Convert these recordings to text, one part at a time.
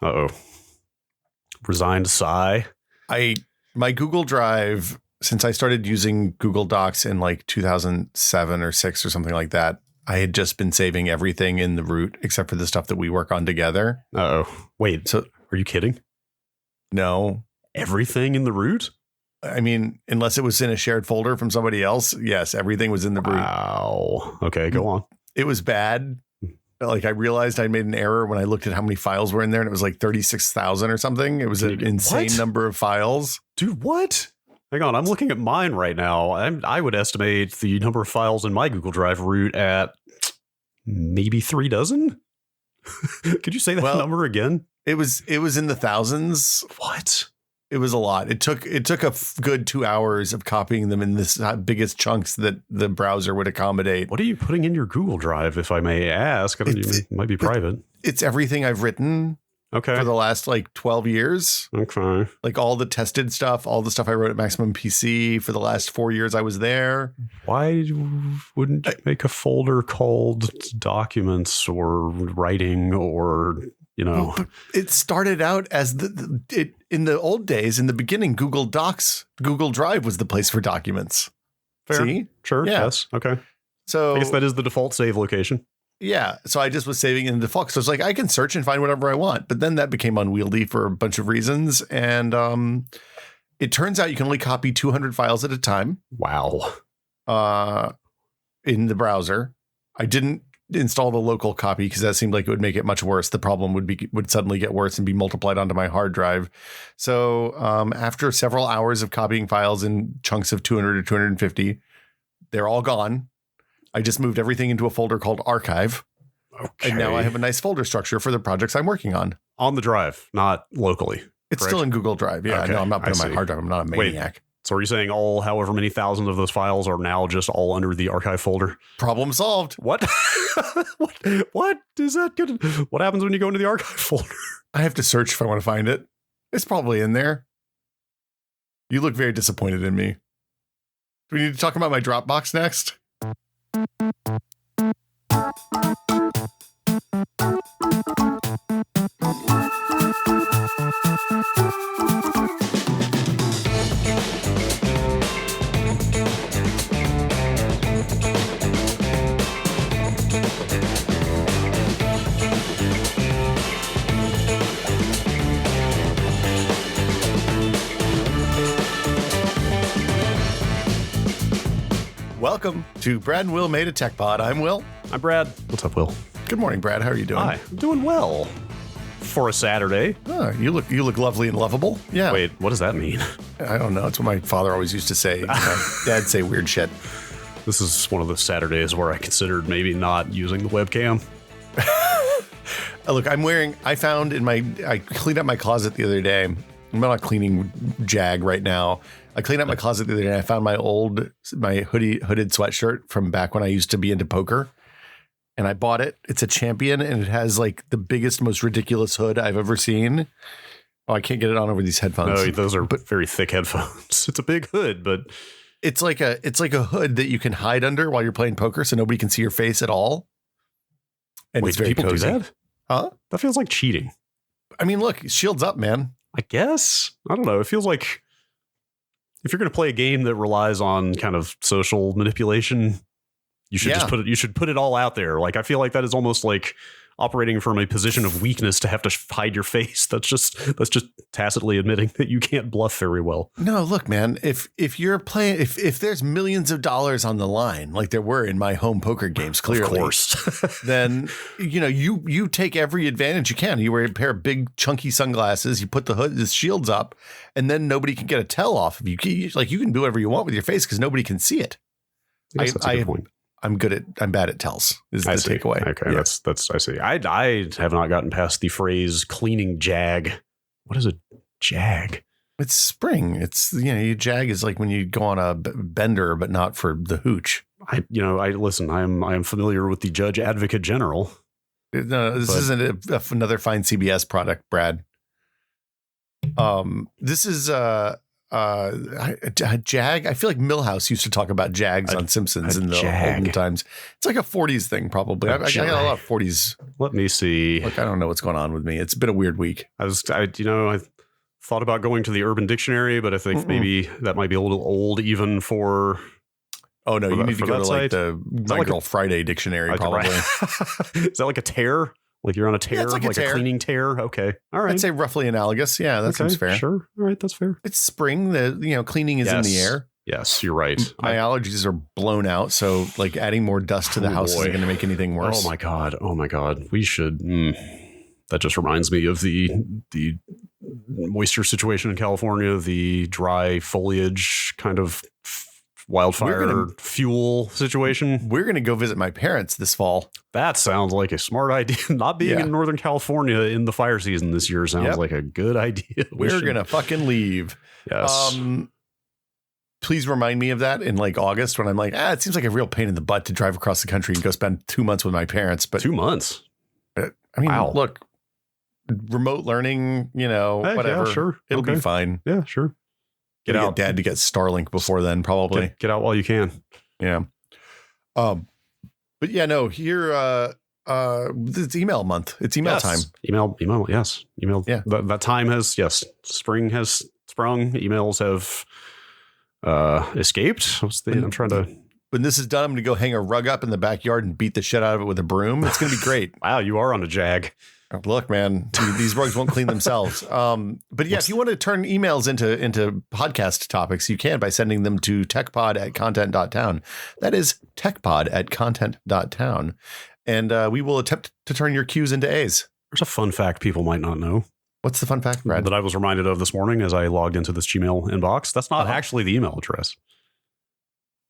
Uh-oh. Resigned sigh. My Google Drive, since I started using Google Docs in like 2007 or 6 or something like that, I had just been saving everything in the root except for the stuff that we work on together. Uh-oh. Wait, so are you kidding? No. Everything in the root? I mean, unless it was in a shared folder from somebody else. Yes, everything was in the root. Wow. Okay, go on. It was bad. Like I realized I made an error when I looked at how many files were in there, and it was like 36,000 or something. It was an insane number of files. Dude, what? Hang on, I'm looking at mine right now. I would estimate the number of files in my Google Drive root at maybe 3 dozen. Could you say that number again? It was in the thousands. What? It was a lot. It took a good 2 hours of copying them in this biggest chunks that the browser would accommodate. What are you putting in your Google Drive, if I may ask? It might be private. It's everything I've written. Okay. For the last like 12 years. Okay. Like all the tested stuff, all the stuff I wrote at Maximum PC for the last 4 years I was there. Why wouldn't you make a folder called documents or writing or, you know? Well, it started out as in the old days, in the beginning, Google Docs, Google Drive was the place for documents. Fair. See? Sure. Yeah. Yes. Okay. So I guess that is the default save location. Yeah. So I just was saving in the default. So it's like I can search and find whatever I want. But then that became unwieldy for a bunch of reasons. And it turns out you can only copy 200 files at a time. Wow. In the browser. I didn't install the local copy because that seemed like it would make it much worse. The problem would suddenly get worse and be multiplied onto my hard drive. So after several hours of copying files in chunks of 200 or 250, they're all gone. I just moved everything into a folder called Archive. Okay. And now I have a nice folder structure for the projects I'm working on. On the drive, not locally. It's still in Google Drive. Yeah, okay. No, I'm not putting my hard drive. I'm not a maniac. Wait, so are you saying however many thousands of those files are now just all under the Archive folder? Problem solved. What? What is that good? What happens when you go into the Archive folder? I have to search if I want to find it. It's probably in there. You look very disappointed in me. Do we need to talk about my Dropbox next? Welcome to Brad and Will Made a Tech Pod. I'm Will. I'm Brad. What's up, Will? Good morning, Brad. How are you doing? Hi. I'm doing well. For a Saturday. Oh, you look lovely and lovable. Yeah. Wait, what does that mean? I don't know. It's what my father always used to say. My dad say weird shit. This is one of those Saturdays where I considered maybe not using the webcam. Look, I cleaned up my closet the other day. I'm not cleaning Jag right now. I cleaned up my closet the other day and I found my hooded sweatshirt from back when I used to be into poker. And I bought it. It's a Champion and it has like the biggest, most ridiculous hood I've ever seen. Oh, I can't get it on over these headphones. No, those are very thick headphones. It's a big hood, but it's like a hood that you can hide under while you're playing poker so nobody can see your face at all. And wait, it's very people cozy. Do that? Huh? That feels like cheating. I mean, look, shields up, man. I guess. I don't know. It feels like if you're going to play a game that relies on kind of social manipulation, you should just put it all out there. Like, I feel like that is almost like operating from a position of weakness to have to hide your face. That's just tacitly admitting that you can't bluff very well. No, look, man, if you're playing, if there's millions of dollars on the line, like there were in my home poker games, clearly, of course, then, you take every advantage you can. You wear a pair of big chunky sunglasses, you put the shields up, and then nobody can get a tell off of you. Like you can do whatever you want with your face because nobody can see it. That's a good point. I'm bad at tells is the takeaway. Okay. Yeah. That's, I see. I have not gotten past the phrase cleaning Jag. What is a Jag? It's spring. It's, Jag is like when you go on a bender, but not for the hooch. Listen, I am familiar with the Judge Advocate General. No, this isn't another fine CBS product, Brad. This is Jag. I feel like Milhouse used to talk about Jags on Simpsons in the olden times. It's like a 40s thing, probably. I got a lot of 40s. Let me see. Look, I don't know what's going on with me. It's been a weird week. I thought about going to the Urban Dictionary, but I think maybe that might be a little old even for. Oh no, you need to go to like the My Girl Friday dictionary, probably. Is that like a tear? Like you're on a tear, like a cleaning tear. Okay, all right. I'd say roughly analogous. Yeah, that seems fair. Sure, all right, that's fair. It's spring. Cleaning is in the air. Yes, you're right. My allergies are blown out, so like adding more dust to the house isn't going to make anything worse. Oh my god. We should. That just reminds me of the moisture situation in California, the dry foliage kind of wildfire fuel situation. We're going to go visit my parents this fall. That sounds like a smart idea. Not being in Northern California in the fire season this year sounds like a good idea. We're going to fucking leave. Yes. Please remind me of that in like August when I'm like, it seems like a real pain in the butt to drive across the country and go spend 2 months with my parents. But 2 months? I mean, look, remote learning, whatever. Yeah, sure. It'll be fine. Yeah, sure. Get Dad to get Starlink before then, probably. Get out while you can. Yeah. But yeah, no, here, it's email month. It's email time. Email, yes. Email. Yeah. That time has, spring has sprung. Emails have escaped. I'm trying to. When this is done, I'm going to go hang a rug up in the backyard and beat the shit out of it with a broom. It's going to be great. Wow, you are on a Jag. Look, man, these rugs won't clean themselves. But yeah, if you want to turn emails into podcast topics, you can by sending them to techpod@content.town. That is techpod@content.town. And we will attempt to turn your Q's into A's. There's a fun fact people might not know. What's the fun fact, Brad? That I was reminded of this morning as I logged into this Gmail inbox. That's not actually the email address.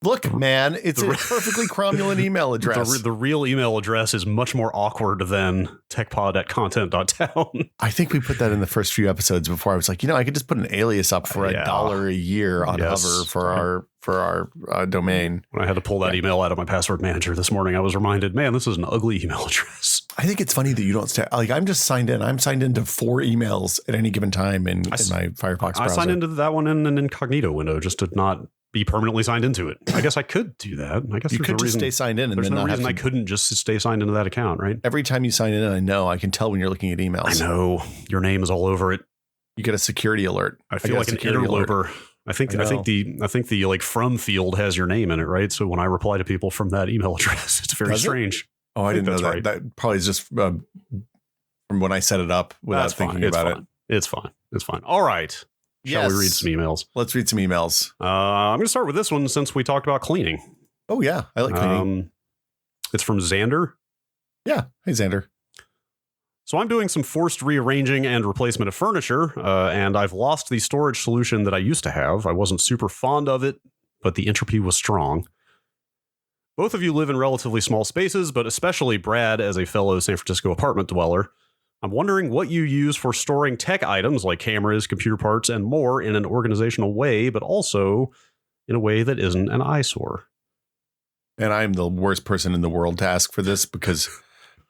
Look, man, it's a perfectly cromulent email address. The real email address is much more awkward than techpod@content.town. I think we put that in the first few episodes before. I was like, I could just put an alias up for $1 a year on Hover for our domain. When I had to pull that email out of my password manager this morning, I was reminded, man, this is an ugly email address. I think it's funny that you don't stay. Like, I'm just signed in. I'm signed into 4 emails at any given time in my Firefox browser. I signed into that one in an incognito window just to not be permanently signed into it. I guess I could do that. I guess you could just stay signed in. And there's no reason I couldn't just stay signed into that account, right? Every time you sign in, I can tell when you're looking at emails. I know your name is all over it. You get a security alert. I feel like an interloper. I think the like from field has your name in it, right? So when I reply to people from that email address, it's very strange. Oh, I didn't know that. Right. That probably is just from when I set it up without thinking about it. It's fine. All right. Shall we read some emails? Let's read some emails. I'm going to start with this one since we talked about cleaning. Oh, yeah. I like cleaning. It's from Xander. Yeah. Hey, Xander. So I'm doing some forced rearranging and replacement of furniture, and I've lost the storage solution that I used to have. I wasn't super fond of it, but the entropy was strong. Both of you live in relatively small spaces, but especially Brad as a fellow San Francisco apartment dweller. I'm wondering what you use for storing tech items like cameras, computer parts, and more in an organizational way, but also in a way that isn't an eyesore. And I'm the worst person in the world to ask for this because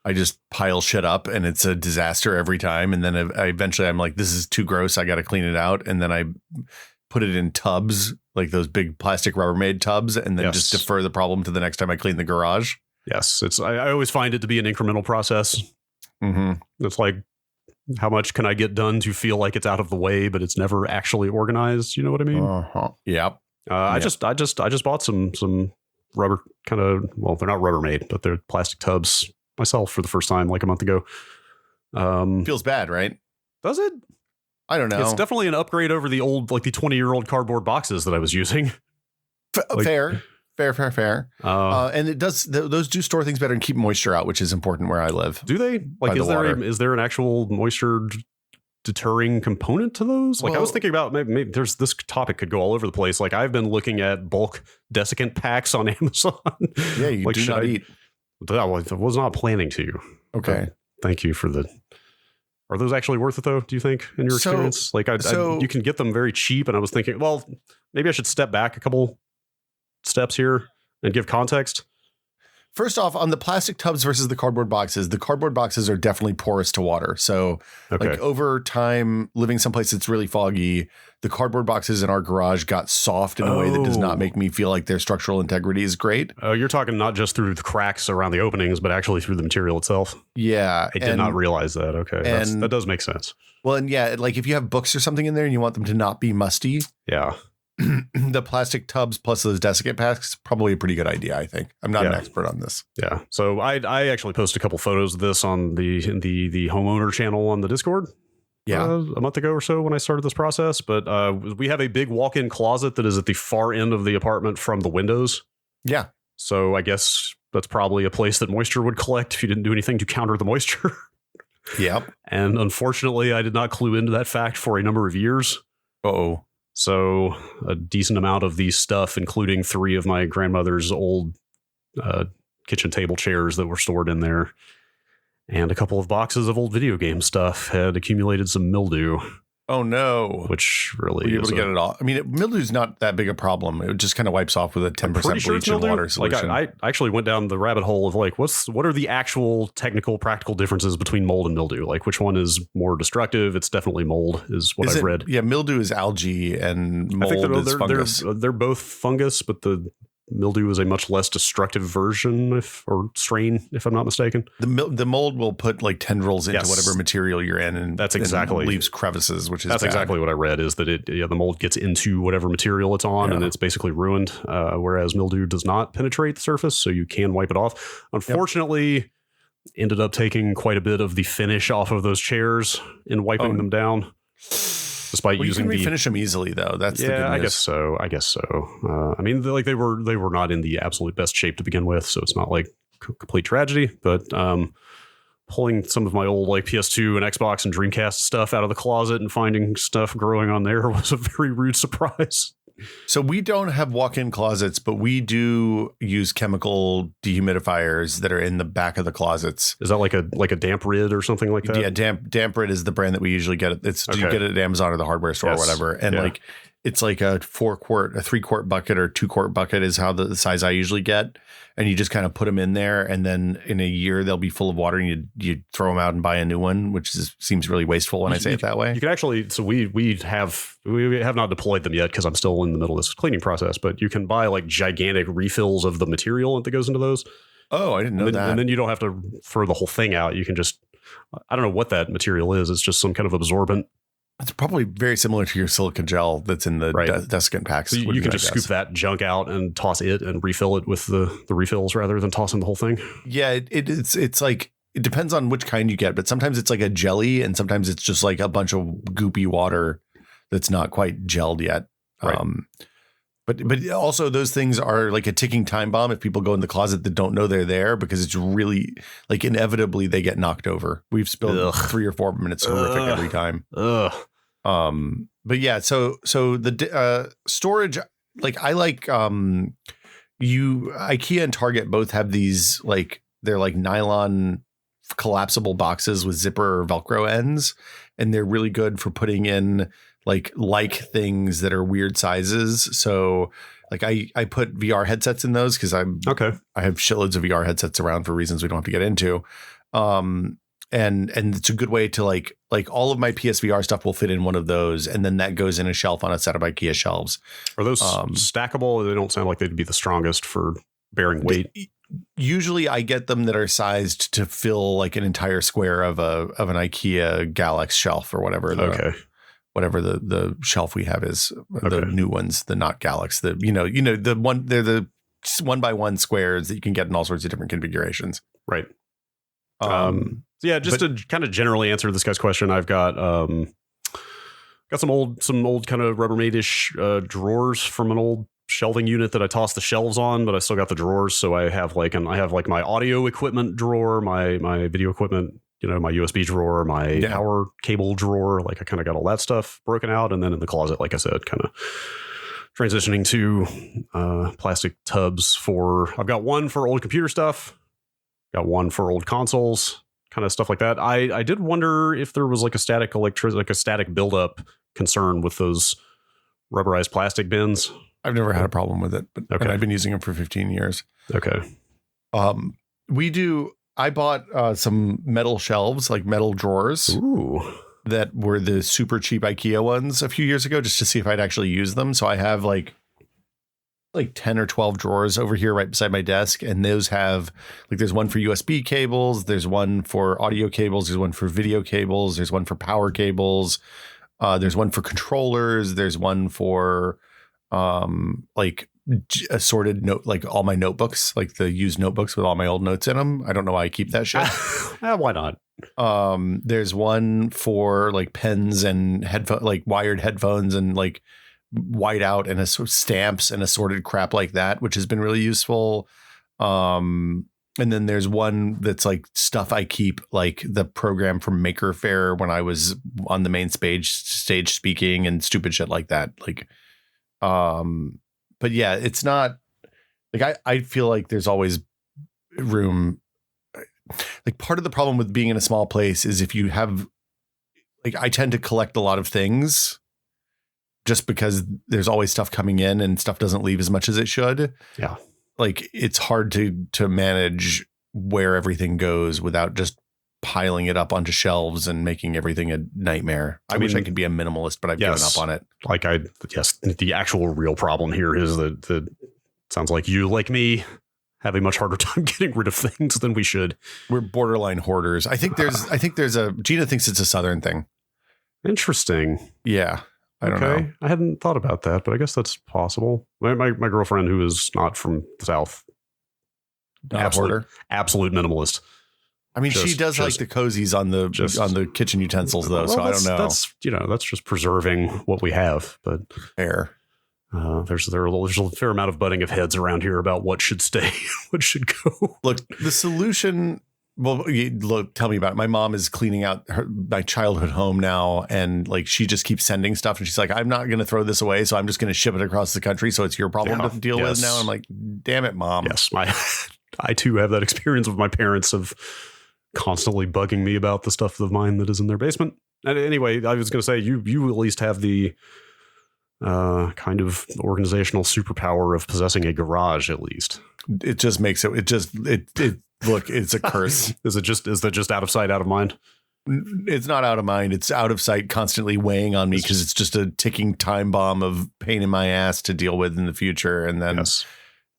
I just pile shit up and it's a disaster every time. And then eventually I'm like, this is too gross. I got to clean it out. And then I put it in tubs, like those big plastic Rubbermaid tubs, and then just defer the problem to the next time I clean the garage. Yes. I always find it to be an incremental process. Mm-hmm. It's like, how much can I get done to feel like it's out of the way, but it's never actually organized? You know what I mean? Yep. I just bought some rubber kind of, well, they're not Rubbermaid, but they're plastic tubs myself for the first time like a month ago. Feels bad, right? Does it? I don't know. It's definitely an upgrade over the old, like the 20-year-old cardboard boxes that I was using. Fair. And it does; those do store things better and keep moisture out, which is important where I live. Do they? Like, is there an actual moisture deterring component to those? Like, I was thinking about maybe there's this topic could go all over the place. Like, I've been looking at bulk desiccant packs on Amazon. Yeah, you like, do not eat. I was not planning to. Okay, thank you for the. Are those actually worth it though? Do you think in your experience? Like, you can get them very cheap, and I was thinking, well, maybe I should step back a couple steps here and give context. first off, on the plastic tubs versus the cardboard boxes are definitely porous to water. So like over time, living someplace that's really foggy, the cardboard boxes in our garage got soft in a way that does not make me feel like their structural integrity is great. Oh, you're talking not just through the cracks around the openings, but actually through the material itself. Yeah. I did not realize that. Okay. That does make sense. Well, and yeah, like if you have books or something in there and you want them to not be musty. Yeah. The plastic tubs plus those desiccant packs, probably a pretty good idea, I think. I'm not an expert on this. Yeah. So I actually posted a couple photos of this on the homeowner channel on the Discord. Yeah. A month ago or so when I started this process. But we have a big walk-in closet that is at the far end of the apartment from the windows. Yeah. So I guess that's probably a place that moisture would collect if you didn't do anything to counter the moisture. Yep. And unfortunately, I did not clue into that fact for a number of years. Uh-oh. So a decent amount of these stuff, including 3 of my grandmother's old kitchen table chairs that were stored in there, and a couple of boxes of old video game stuff, had accumulated some mildew. Oh, no. Which really were you able to get it all? I mean, mildew's not that big a problem. It just kind of wipes off with a 10% bleach and water solution. Like I actually went down the rabbit hole of like, what are the actual technical, practical differences between mold and mildew? Like, which one is more destructive? It's definitely mold, is what I've read. Yeah, mildew is algae and mold is fungus. They're both fungus, but the mildew is a much less destructive version or strain, if I'm not mistaken. The mold will put like tendrils into whatever material you're in, and that's exactly and leaves crevices, which is that's exactly what I read. Is that the mold gets into whatever material it's on, and it's basically ruined. Whereas mildew does not penetrate the surface, so you can wipe it off. Unfortunately, ended up taking quite a bit of the finish off of those chairs in wiping them down. Despite using you can refinish them easily, though. That's the good news. I guess so. I mean, they were not in the absolute best shape to begin with, so it's not like complete tragedy. But pulling some of my old like PS2 and Xbox and Dreamcast stuff out of the closet and finding stuff growing on there was a very rude surprise. So we don't have walk-in closets, but we do use chemical dehumidifiers that are in the back of the closets. Is that like a damp rid or something like that? Yeah, damp rid is the brand that we usually get. You get it at Amazon or the hardware store or whatever. And like it's like a 4-quart, a 3-quart bucket or 2-quart bucket is how the size I usually get. And you just kind of put them in there, and then in a year they'll be full of water, and you throw them out and buy a new one, which seems really wasteful when I say it that way. You can actually, so we have not deployed them yet because I'm still in the middle of this cleaning process, but you can buy like gigantic refills of the material that goes into those. Oh, I didn't know that. And then you don't have to throw the whole thing out. You can just, I don't know what that material is. It's just some kind of absorbent. It's probably very similar to your silica gel that's in the desiccant packs. So you can just scoop that junk out and toss it and refill it with the refills rather than tossing the whole thing. Yeah, it's like, it depends on which kind you get, but sometimes it's like a jelly and sometimes it's just like a bunch of goopy water that's not quite gelled yet. Right. But also those things are like a ticking time bomb if people go in the closet that don't know they're there, because it's really like inevitably they get knocked over. We've spilled 3 or 4 minutes horrific every time. But yeah, so the storage, like I like IKEA and Target both have these like they're like nylon collapsible boxes with zipper or Velcro ends, and they're really good for putting in like things that are weird sizes. So like I put VR headsets in those because I have shitloads of VR headsets around for reasons we don't have to get into. And it's a good way to like all of my PSVR stuff will fit in one of those, and then that goes in a shelf on a set of IKEA shelves. Are those stackable? They don't sound like they'd be the strongest for bearing weight. Usually I get them that are sized to fill like an entire square of an IKEA Galax shelf or whatever. Whatever the shelf we have is, the new ones, the not Galax, the one, they're the 1x1 squares that you can get in all sorts of different configurations. Right. Just to kind of generally answer this guy's question, I've got some old kind of Rubbermaid-ish drawers from an old shelving unit that I tossed the shelves on, but I still got the drawers. So I have like my audio equipment drawer, my video equipment, my USB drawer, my power cable drawer. Like I kind of got all that stuff broken out. And then in the closet, like I said, kind of transitioning to plastic tubs I've got one for old computer stuff, got one for old consoles, kind of stuff like that. I did wonder if there was like a static buildup concern with those rubberized plastic bins. I've never had a problem with it, but I've been using them for 15 years. Okay. I bought some metal shelves, like metal drawers. Ooh. That were the super cheap IKEA ones a few years ago, just to see if I'd actually use them. So I have like 10 or 12 drawers over here right beside my desk. And those have like, there's one for USB cables. There's one for audio cables. There's one for video cables. There's one for power cables. There's one for controllers. There's one for like assorted note, like all my notebooks, like the used notebooks with all my old notes in them. I don't know why I keep that shit. Why not? There's one for like pens and headphone, like wired headphones and like whiteout and stamps and assorted crap like that, which has been really useful. And then there's one that's like stuff I keep, like the program from Maker Faire when I was on the main stage speaking and stupid shit like that. Like, but yeah, it's not like I feel like there's always room. Like part of the problem with being in a small place is if you have, like, I tend to collect a lot of things just because there's always stuff coming in and stuff doesn't leave as much as it should. Yeah. Like it's hard to manage where everything goes without just piling it up onto shelves and making everything a nightmare. I wish I could be a minimalist, but I've given up on it. Like the actual real problem here is that sounds like you, like me, have a much harder time getting rid of things than we should. We're borderline hoarders. I think there's Gina thinks it's a Southern thing. Interesting. Yeah. I don't know. I hadn't thought about that, but I guess that's possible. My girlfriend, who is not from the South, Not a hoarder? Absolute minimalist. I mean, she does like the cozies on the kitchen utensils, though. So I don't know. That's just preserving what we have. But fair. There's a fair amount of butting of heads around here about what should stay, what should go. Look, the solution. Well, look, tell me about it. My mom is cleaning out my childhood home now, and like she just keeps sending stuff, and she's like, "I'm not going to throw this away, so I'm just going to ship it across the country. So it's your problem to deal with now." I'm like, "Damn it, Mom." Yes, I too have that experience with my parents of constantly bugging me about the stuff of mine that is in their basement. And anyway, I was going to say you at least have the kind of organizational superpower of possessing a garage, at least. It just makes it. Look, it's a curse. Is that just out of sight, out of mind? It's not out of mind. It's out of sight, constantly weighing on me because it's just a ticking time bomb of pain in my ass to deal with in the future. And then,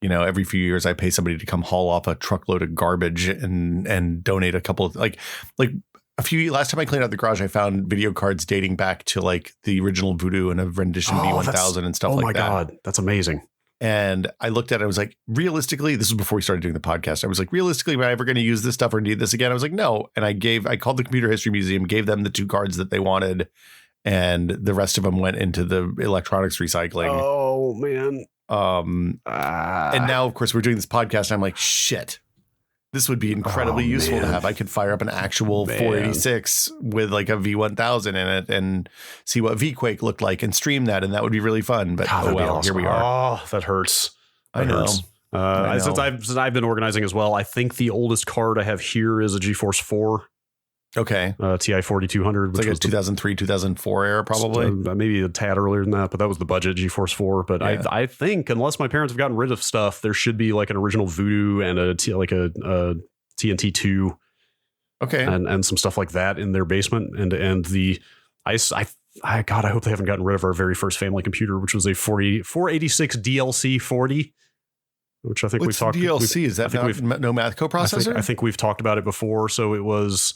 every few years I pay somebody to come haul off a truckload of garbage and donate a couple of last time I cleaned out the garage, I found video cards dating back to like the original Voodoo and a rendition V1000 and stuff like that. Oh my God. That's amazing. And I looked at it, I was like, realistically, this was before we started doing the podcast. I was like, realistically, am I ever going to use this stuff or need this again? I was like, no. And I called the Computer History Museum, gave them the 2 cards that they wanted, and the rest of them went into the electronics recycling. Oh, man. And now, of course, we're doing this podcast, and I'm like, shit. This would be incredibly useful to have. I could fire up an actual 486 with like a V1000 in it and see what VQuake looked like and stream that. And that would be really fun. But awesome. Here we are. Oh, that hurts. I know. Since I've been organizing as well, I think the oldest card I have here is a GeForce 4. Okay. TI 4200. It's like a 2003, 2004 era, probably. Maybe a tad earlier than that, but that was the budget GeForce 4. But yeah. I think unless my parents have gotten rid of stuff, there should be like an original Voodoo and a TNT 2. Okay. And some stuff like that in their basement. And the I hope they haven't gotten rid of our very first family computer, which was a 486 DLC 40. Which I think we've talked about. DLC? Is that no math coprocessor? I think we've talked about it before. So it was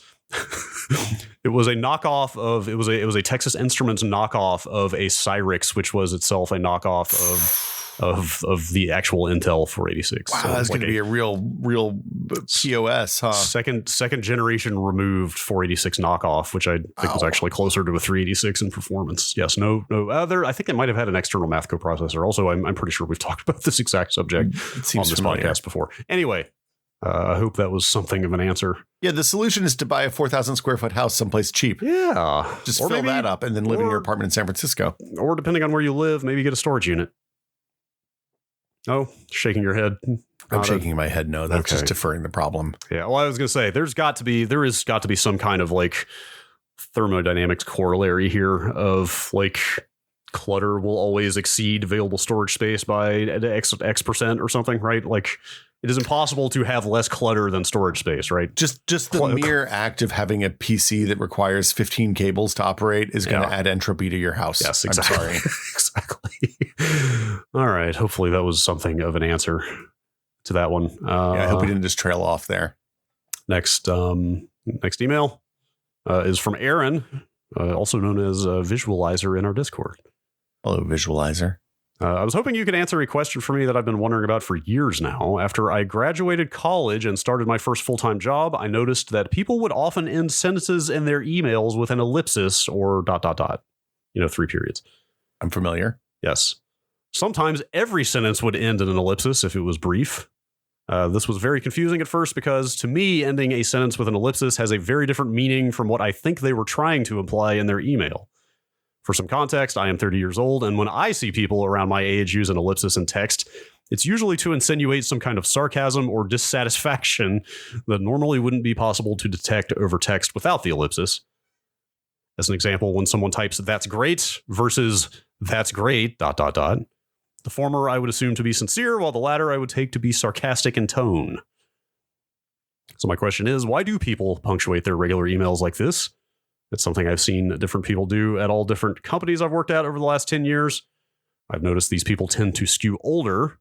it was a knockoff of it was a Texas Instruments knockoff of a Cyrix, which was itself a knockoff of the actual Intel 486. Wow, that's going to be a real POS, huh? Second generation removed 486 knockoff, which I think was actually closer to a 386 in performance. Yes, no other. I think it might have had an external math coprocessor. Also, I'm pretty sure we've talked about this exact subject on this podcast before. Anyway. I hope that was something of an answer. Yeah, the solution is to buy a 4,000 square foot house someplace cheap. Yeah. Just fill that up and then live in your apartment in San Francisco. Or depending on where you live, maybe get a storage unit. Oh, shaking your head. I'm shaking my head. No, that's just deferring the problem. Yeah. Well, I was going to say there has got to be some kind of like thermodynamics corollary here of like clutter will always exceed available storage space by X percent or something, right? Like It is impossible to have less clutter than storage space, right? Just the mere act of having a PC that requires 15 cables to operate is going to add entropy to your house. Yes, exactly. I'm sorry. Exactly. All right. Hopefully that was something of an answer to that one. I hope we didn't just trail off there. Next email is from Aaron, also known as Visualizer in our Discord. Hello, Visualizer. I was hoping you could answer a question for me that I've been wondering about for years now. After I graduated college and started my first full-time job, I noticed that people would often end sentences in their emails with an ellipsis or ... 3 periods. I'm familiar. Yes. Sometimes every sentence would end in an ellipsis if it was brief. This was very confusing at first because, to me, ending a sentence with an ellipsis has a very different meaning from what I think they were trying to imply in their email. For some context, I am 30 years old, and when I see people around my age use an ellipsis in text, it's usually to insinuate some kind of sarcasm or dissatisfaction that normally wouldn't be possible to detect over text without the ellipsis. As an example, when someone types "that's great" versus "that's great ... The former I would assume to be sincere, while the latter I would take to be sarcastic in tone. So my question is, why do people punctuate their regular emails like this? It's something I've seen different people do at all different companies I've worked at over the last 10 years. I've noticed these people tend to skew older.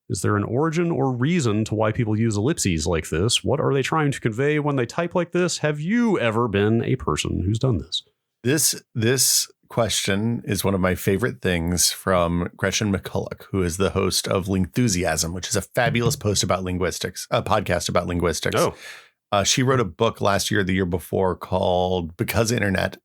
Is there an origin or reason to why people use ellipses like this? What are they trying to convey when they type like this? Have you ever been a person who's done this? This question is one of my favorite things from Gretchen McCulloch, who is the host of Lingthusiasm, which is a fabulous post about linguistics, a podcast about linguistics. Oh. She wrote a book last year, the year before, called Because Internet,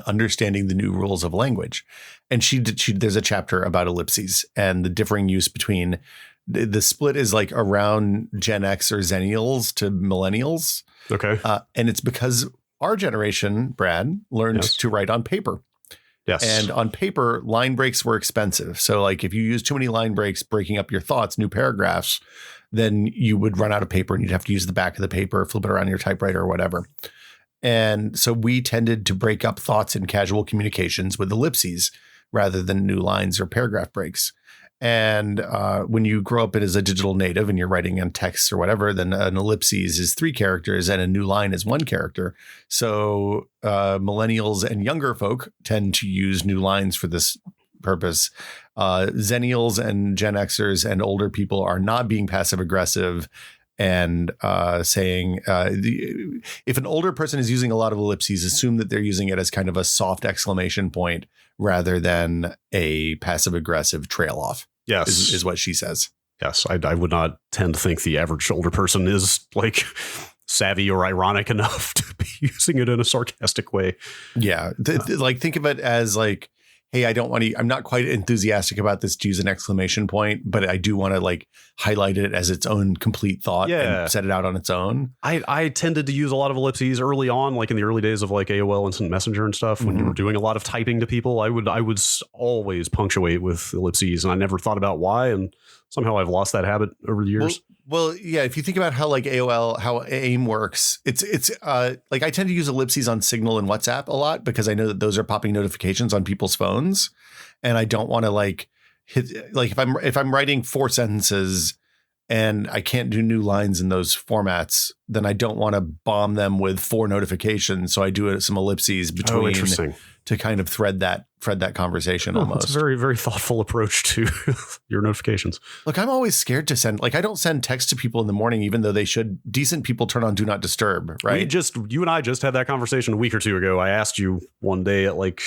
Understanding the New Rules of Language. And there's a chapter about ellipses and the differing use between the split is like around Gen X or Zennials to millennials. Okay. And it's because our generation, Brad, learned to write on paper. Yes. And on paper, line breaks were expensive. So like if you use too many line breaks, breaking up your thoughts, new paragraphs, then you would run out of paper and you'd have to use the back of the paper, flip it around your typewriter or whatever. And so we tended to break up thoughts in casual communications with ellipses rather than new lines or paragraph breaks. And when you grow up as a digital native and you're writing on text or whatever, then an ellipses is 3 characters and a new line is 1 character. So millennials and younger folk tend to use new lines for this purpose. Zennials and Gen Xers and older people are not being passive aggressive and saying if an older person is using a lot of ellipses, assume that they're using it as kind of a soft exclamation point rather than a passive aggressive trail off. Yes, is what she says. Yes, I would not tend to think the average older person is like savvy or ironic enough to be using it in a sarcastic way. Yeah, like think of it as like, hey, I'm not quite enthusiastic about this to use an exclamation point, but I do want to like highlight it as its own complete thought and set it out on its own. I tended to use a lot of ellipses early on, like in the early days of like AOL Instant Messenger and stuff. When you were doing a lot of typing to people, I would always punctuate with ellipses, and I never thought about why. And somehow I've lost that habit over the years. Well, yeah. If you think about how like AOL, how AIM works, it's like I tend to use ellipses on Signal and WhatsApp a lot because I know that those are popping notifications on people's phones, and I don't want to like hit like if I'm writing 4 sentences and I can't do new lines in those formats, then I don't want to bomb them with 4 notifications. So I do some ellipses between to kind of thread that conversation almost. It's a very, very thoughtful approach to your notifications. Look, I'm always scared to send, like I don't send text to people in the morning, even though they should. Decent people turn on Do Not Disturb, right? You and I just had that conversation a week or 2 ago. I asked you one day at like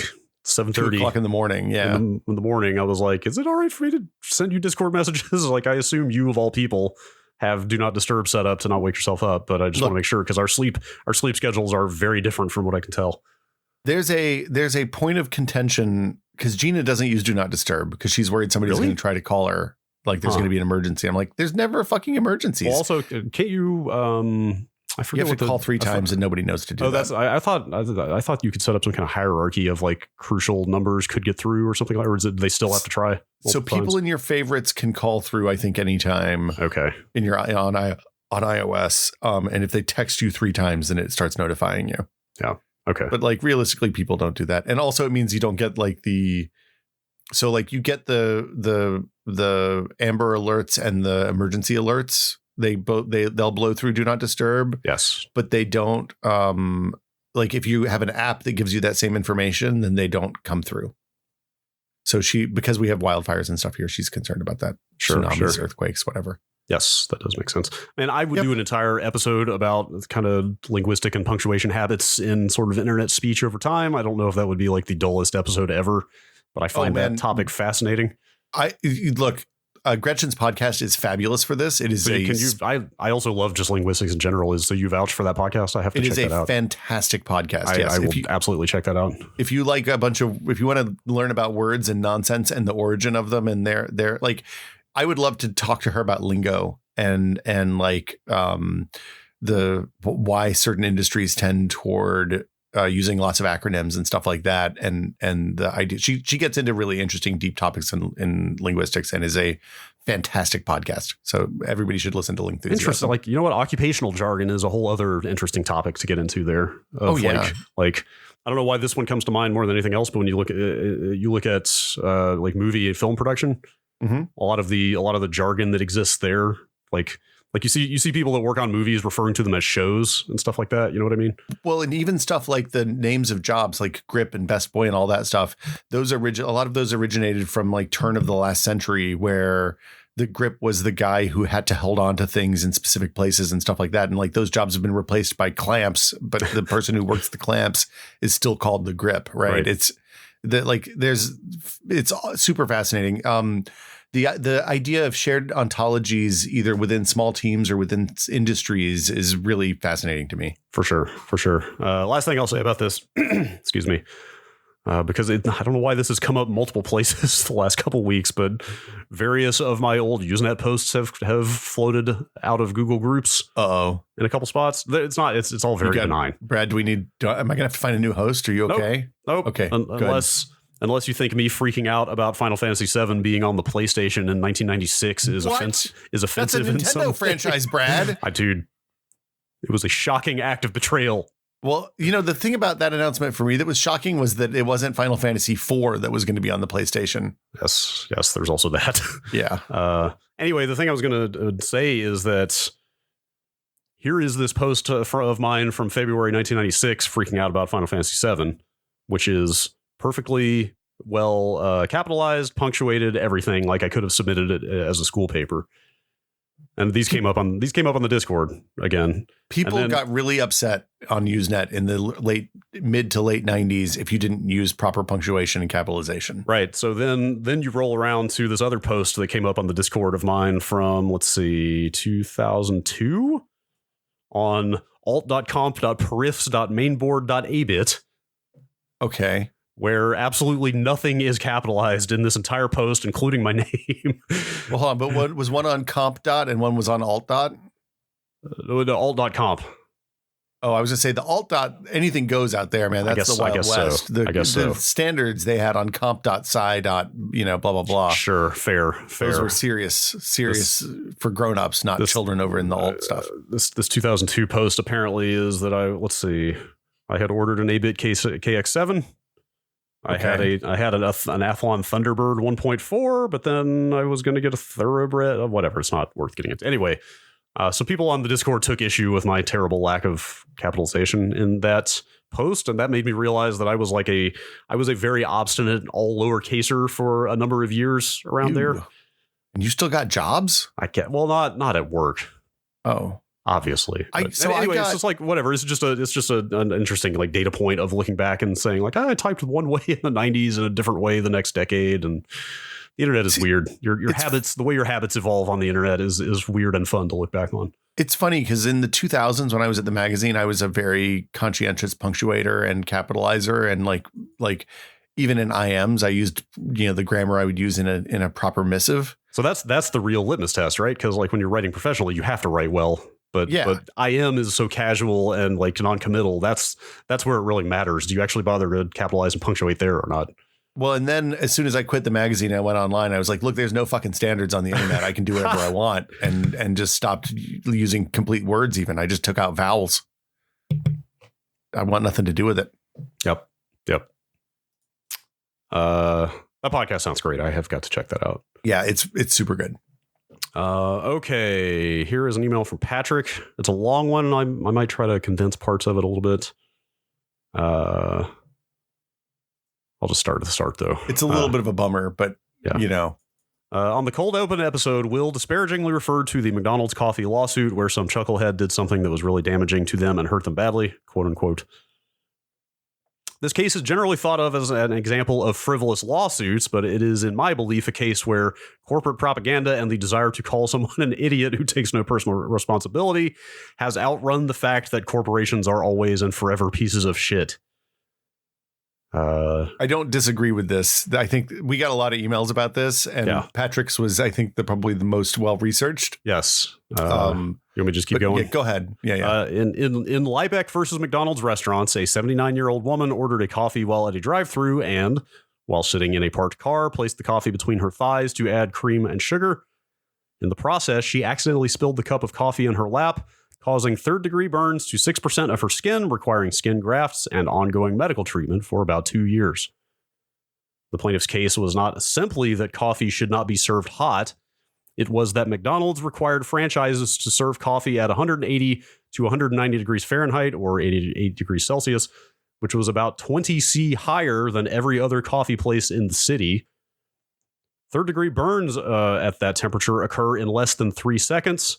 7:30 2 o'clock in the morning. Yeah. In the morning, I was like, is it all right for me to send you Discord messages? Like, I assume you of all people have Do Not Disturb set up to not wake yourself up, but I just want to make sure because our sleep schedules are very different from what I can tell. There's a point of contention because Gina doesn't use Do Not Disturb because she's worried somebody's going to try to call her. Like there's going to be an emergency. I'm like, there's never fucking emergencies. Well, also, can't you? I forget. You have to call 3 times and nobody knows to do that. I thought you could set up some kind of hierarchy of like crucial numbers could get through or something like that. Or do they still have to try? So people in your favorites can call through, I think, anytime. Okay. In your on iOS, and if they text you 3 times, then it starts notifying you. Yeah. Okay. But like realistically, people don't do that. And also it means you don't get like the So like you get the Amber Alerts and the emergency alerts. They'll blow through Do Not Disturb. Yes. But they don't like if you have an app that gives you that same information, then they don't come through. So because we have wildfires and stuff here, she's concerned about that. Sure, tsunamis, earthquakes, whatever. Yes, that does make sense. And I would do an entire episode about kind of linguistic and punctuation habits in sort of internet speech over time. I don't know if that would be like the dullest episode ever, but I find that topic fascinating. Gretchen's podcast is fabulous for this. It is I also love just linguistics in general. So you vouch for that podcast? I have to check that out. It is a fantastic podcast. I will absolutely check that out. If you like if you want to learn about words and nonsense and the origin of them, and they're like, I would love to talk to her about lingo and like why certain industries tend toward using lots of acronyms and stuff like that. And the idea she gets into really interesting, deep topics in linguistics and is a fantastic podcast. So everybody should listen to Lingthusiasm. Interesting. Like, you know what? Occupational jargon is a whole other interesting topic to get into there. Like, I don't know why this one comes to mind more than anything else, but when you look at like movie and film production, a lot of the jargon that exists there, like you see people that work on movies referring to them as shows and stuff like that. You know what I mean? Well, and even stuff like the names of jobs like Grip and Best Boy and all that stuff. A lot of those originated from like turn of the last century, where the grip was the guy who had to hold on to things in specific places and stuff like that. And like those jobs have been replaced by clamps, but the person who works the clamps is still called the grip, right? It's super fascinating. The idea of shared ontologies, either within small teams or within industries, is really fascinating to me. For sure. Last thing I'll say about this, excuse me, because I don't know why this has come up multiple places the last couple of weeks, but various of my old Usenet posts have floated out of Google groups. In a couple spots. It's all very benign. Brad, am I going to have to find a new host? Are you okay? Nope. Okay. Unless you think me freaking out about Final Fantasy VII being on the PlayStation in 1996 is offensive. That's a Nintendo franchise, Brad. Dude, it was a shocking act of betrayal. Well, the thing about that announcement for me that was shocking was that it wasn't Final Fantasy IV that was going to be on the PlayStation. Yes, there's also that. Yeah. Anyway, the thing I was going to say is that here is this post of mine from February 1996 freaking out about Final Fantasy VII, which is perfectly well capitalized, punctuated, everything. Like I could have submitted it as a school paper. And these came up on the Discord again. People got really upset on Usenet in the mid to late 90s if you didn't use proper punctuation and capitalization. Right. So then you roll around to this other post that came up on the Discord of mine from 2002 on alt.comp.perifs.mainboard.abit. Okay. Where absolutely nothing is capitalized in this entire post, including my name. Well, hold on, but what was one on comp dot and one was on alt dot? The alt.comp. Oh, I was going to say the alt dot, anything goes out there, man. That's the Wild West. I guess so. The standards they had on comp dot sci dot, blah, blah, blah. Sure, fair. Those were serious for grown-ups, not children over in the alt stuff. This 2002 post apparently is that I had ordered an 8-bit KX7. I had an Athlon Thunderbird 1.4, but then I was going to get a Thoroughbred. Whatever, it's not worth getting into. Anyway, so people on the Discord took issue with my terrible lack of capitalization in that post, and that made me realize that I was a very obstinate all lowercaser for a number of years around there. And you still got jobs? Not at work. Oh. Obviously. It's just like whatever. It's just an interesting like data point of looking back and saying like, I typed one way in the 90s and a different way the next decade. And the internet is weird. Your habits, the way your habits evolve on the internet is weird and fun to look back on. It's funny because in the 2000s when I was at the magazine, I was a very conscientious punctuator and capitalizer. And like even in IMs, I used, the grammar I would use in a proper missive. So that's the real litmus test, right? Because like when you're writing professionally, you have to write well. But IM is so casual and like non-committal. That's where it really matters. Do you actually bother to capitalize and punctuate there or not? Well, and then as soon as I quit the magazine, I went online. I was like, look, there's no fucking standards on the internet. I can do whatever I want, and just stopped using complete words. Even I just took out vowels. I want nothing to do with it. Yep. That podcast sounds great. I have got to check that out. Yeah, it's super good. Okay, here is an email from Patrick. It's a long one. I might try to condense parts of it a little bit. I'll just start at the start, though. It's a little bit of a bummer, but, on the Cold Open episode, Will disparagingly referred to the McDonald's coffee lawsuit where some chucklehead did something that was really damaging to them and hurt them badly, quote unquote. This case is generally thought of as an example of frivolous lawsuits, but it is, in my belief, a case where corporate propaganda and the desire to call someone an idiot who takes no personal responsibility has outrun the fact that corporations are always and forever pieces of shit. I don't disagree with this. I think we got a lot of emails about this, and Patrick's was, I think, probably the most well-researched. Yes. You want me to just keep going? Yeah, go ahead. Yeah. In Liebeck versus McDonald's restaurants, a 79-year-old woman ordered a coffee while at a drive-thru and, while sitting in a parked car, placed the coffee between her thighs to add cream and sugar. In the process, she accidentally spilled the cup of coffee in her lap, causing third-degree burns to 6% of her skin, requiring skin grafts and ongoing medical treatment for about 2 years. The plaintiff's case was not simply that coffee should not be served hot. It was that McDonald's required franchises to serve coffee at 180 to 190 degrees Fahrenheit or 88 degrees Celsius, which was about 20 C higher than every other coffee place in the city. Third-degree burns at that temperature occur in less than 3 seconds.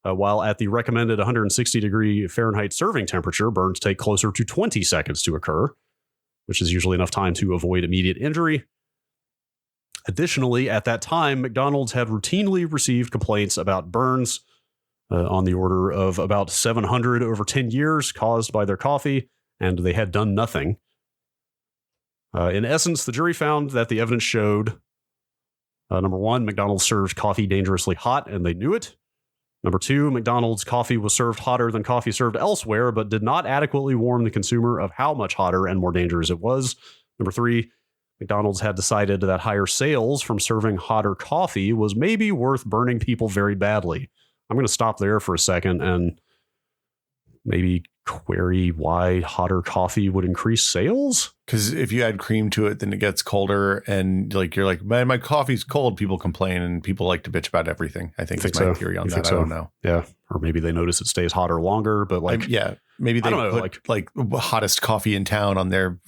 While at the recommended 160 degree Fahrenheit serving temperature, burns take closer to 20 seconds to occur, which is usually enough time to avoid immediate injury. Additionally, at that time, McDonald's had routinely received complaints about burns on the order of about 700 over 10 years caused by their coffee, and they had done nothing. In essence, the jury found that the evidence showed, number one, McDonald's served coffee dangerously hot, and they knew it. Number two, McDonald's coffee was served hotter than coffee served elsewhere, but did not adequately warn the consumer of how much hotter and more dangerous it was. Number three, McDonald's had decided that higher sales from serving hotter coffee was maybe worth burning people very badly. I'm going to stop there for a second and maybe query why hotter coffee would increase sales. Because if you add cream to it, then it gets colder, and you're like, man, my coffee's cold. People complain, and people like to bitch about everything. I think that's my theory on that. I don't know. Yeah, or maybe they notice it stays hotter longer, but maybe they put like hottest coffee in town on their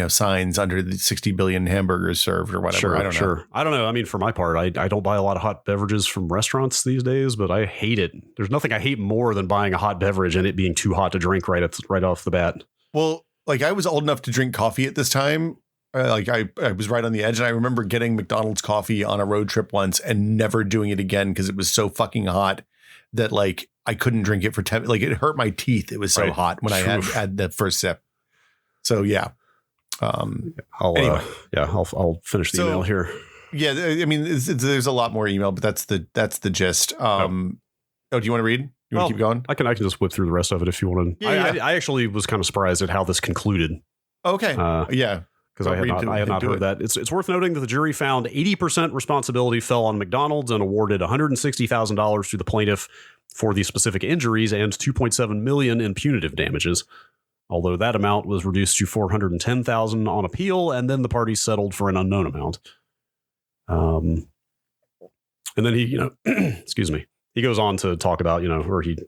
signs under the 60 billion hamburgers served or whatever. I don't know. I don't know. I mean, for my part, I don't buy a lot of hot beverages from restaurants these days, but I hate it. There's nothing I hate more than buying a hot beverage and it being too hot to drink right off the bat. Well, like I was old enough to drink coffee at this time. I was right on the edge, and I remember getting McDonald's coffee on a road trip once and never doing it again because it was so fucking hot that like I couldn't drink it for 10. Like it hurt my teeth. It was so hot when I had the first sip. So yeah, I'll finish the email here. Yeah, I mean, there's a lot more email, but that's the gist. Do you want to read? You want to keep going? I can just whip through the rest of it if you want to. I actually was kind of surprised at how this concluded. Okay. Yeah. Because I had not heard that. It's worth noting that the jury found 80% responsibility fell on McDonald's and awarded $160,000 to the plaintiff for the specific injuries and $2.7 million in punitive damages. Although that amount was reduced to $410,000 on appeal, and then the parties settled for an unknown amount. And then he, excuse me. He goes on to talk about, where he